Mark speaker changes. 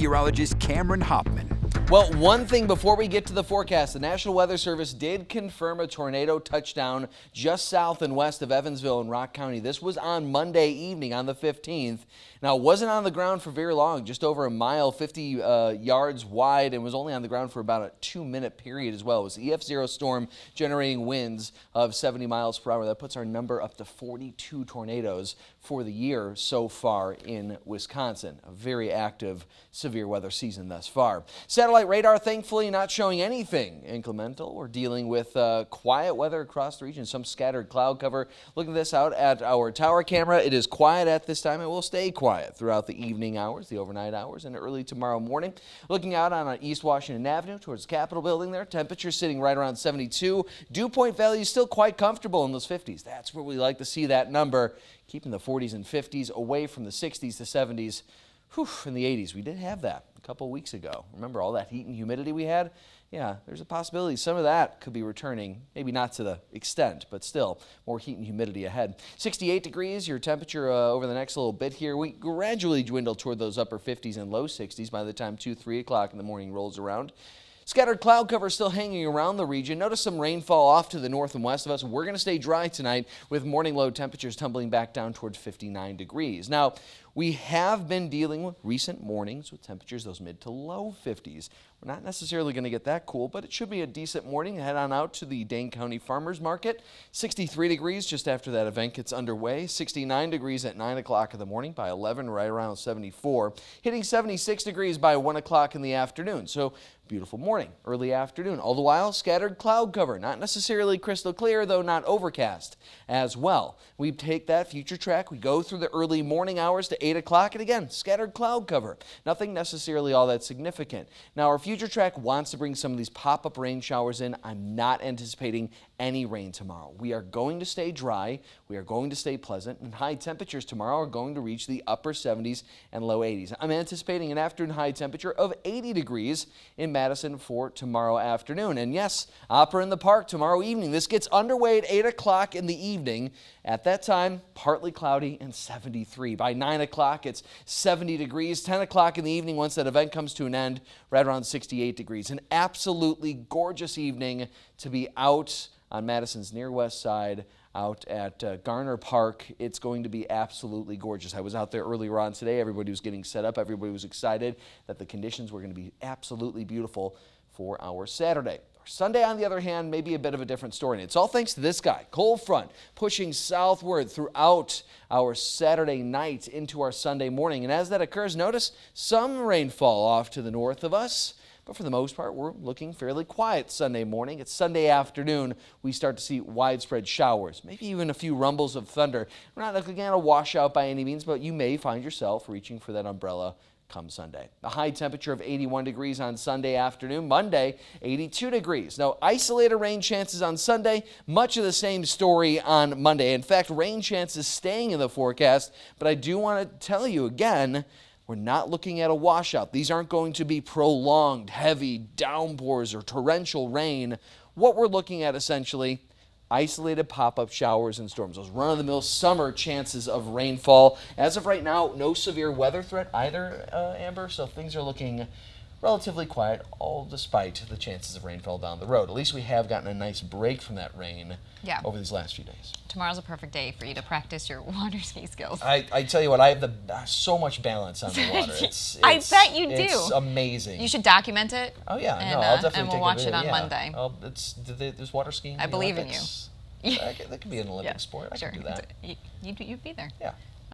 Speaker 1: Meteorologist Cameron Hoffman.
Speaker 2: Well, one thing before we get to the forecast, the National Weather Service did confirm a tornado touchdown just south and west of Evansville in Rock County. This was on Monday evening on the 15th. Now, it wasn't on the ground for very long, just over a mile, 50 yards wide, and was only on the ground for about a 2-minute period as well. It was the EF0 storm generating winds of 70 miles per hour. That puts our number up to 42 tornadoes for the year so far in Wisconsin. A very active severe weather season thus far. Satellite radar thankfully not showing anything incremental. We're dealing with quiet weather across the region, some scattered cloud cover. Looking this out at our tower camera, it is quiet at this time. It will stay quiet throughout the evening hours, the overnight hours, and early tomorrow morning. Looking out on East Washington Avenue towards the Capitol building there, temperature sitting right around 72. Dew point value is still quite comfortable in those 50s. That's where we like to see that number, keeping the 40s and 50s away from the 60s to 70s. In the 80s. We did have that a couple of weeks ago. Remember all that heat and humidity we had? Yeah, there's a possibility some of that could be returning, maybe not to the extent, but still more heat and humidity ahead. 68 degrees, your temperature over the next little bit here. We gradually dwindle toward those upper 50s and low 60s by the time 2-3 o'clock in the morning rolls around. Scattered cloud cover still hanging around the region. Notice some rainfall off to the north and west of us. We're going to stay dry tonight with morning low temperatures tumbling back down towards 59 degrees. Now, we have been dealing with recent mornings with temperatures those mid to low 50s. We're not necessarily going to get that cool, but it should be a decent morning. Head on out to the Dane County Farmers Market. 63 degrees just after that event gets underway. 69 degrees at 9 o'clock in the morning. By 11, right around 74. Hitting 76 degrees by 1 o'clock in the afternoon. So beautiful morning, early afternoon. All the while, scattered cloud cover. Not necessarily crystal clear, though not overcast as well. We take that future track. We go through the early morning hours to 8 o'clock, and again, scattered cloud cover. Nothing necessarily all that significant. Now, our future track wants to bring some of these pop-up rain showers in. I'm not anticipating any rain tomorrow. We are going to stay dry. We are going to stay pleasant, and high temperatures tomorrow are going to reach the upper 70s and low 80s. I'm anticipating an afternoon high temperature of 80 degrees in Madison for tomorrow afternoon. And yes, Opera in the Park tomorrow evening. This gets underway at 8 o'clock in the evening. At that time, partly cloudy and 73. By 9 o'clock, it's 70 degrees. 10 o'clock in the evening, once that event comes to an end, right around 68 degrees. An absolutely gorgeous evening to be out on Madison's near west side, out at Garner Park. It's going to be absolutely gorgeous. I was out there earlier on today. Everybody was getting set up. Everybody was excited that the conditions were going to be absolutely beautiful for our Saturday. Sunday, on the other hand, may be a bit of a different story. And it's all thanks to this guy, cold front, pushing southward throughout our Saturday night into our Sunday morning. And as that occurs, notice some rainfall off to the north of us. But for the most part, we're looking fairly quiet Sunday morning. It's Sunday afternoon. We start to see widespread showers, maybe even a few rumbles of thunder. We're not looking at a washout by any means, but you may find yourself reaching for that umbrella come Sunday. A high temperature of 81 degrees on Sunday afternoon. Monday, 82 degrees. Now, isolated rain chances on Sunday, much of the same story on Monday. In fact, rain chances staying in the forecast, but I do want to tell you again, we're not looking at a washout. These aren't going to be prolonged, heavy downpours or torrential rain. What we're looking at essentially, isolated pop-up showers and storms. Those run-of-the-mill summer chances of rainfall. As of right now, no severe weather threat either, Amber, so things are looking relatively quiet, all despite the chances of rainfall down the road. At least we have gotten a nice break from that rain over these last few days.
Speaker 3: Tomorrow's a perfect day for you to practice your water ski skills.
Speaker 2: I tell you what, I have so much balance on the water.
Speaker 3: I bet you do.
Speaker 2: It's amazing.
Speaker 3: You should document it.
Speaker 2: Oh yeah,
Speaker 3: and,
Speaker 2: no, I'll definitely
Speaker 3: and
Speaker 2: take
Speaker 3: we'll watch
Speaker 2: a video.
Speaker 3: it on Monday.
Speaker 2: There's water skiing.
Speaker 3: I believe in you.
Speaker 2: That could be an Olympic sport. I could do that.
Speaker 3: You'd be there.
Speaker 2: Yeah.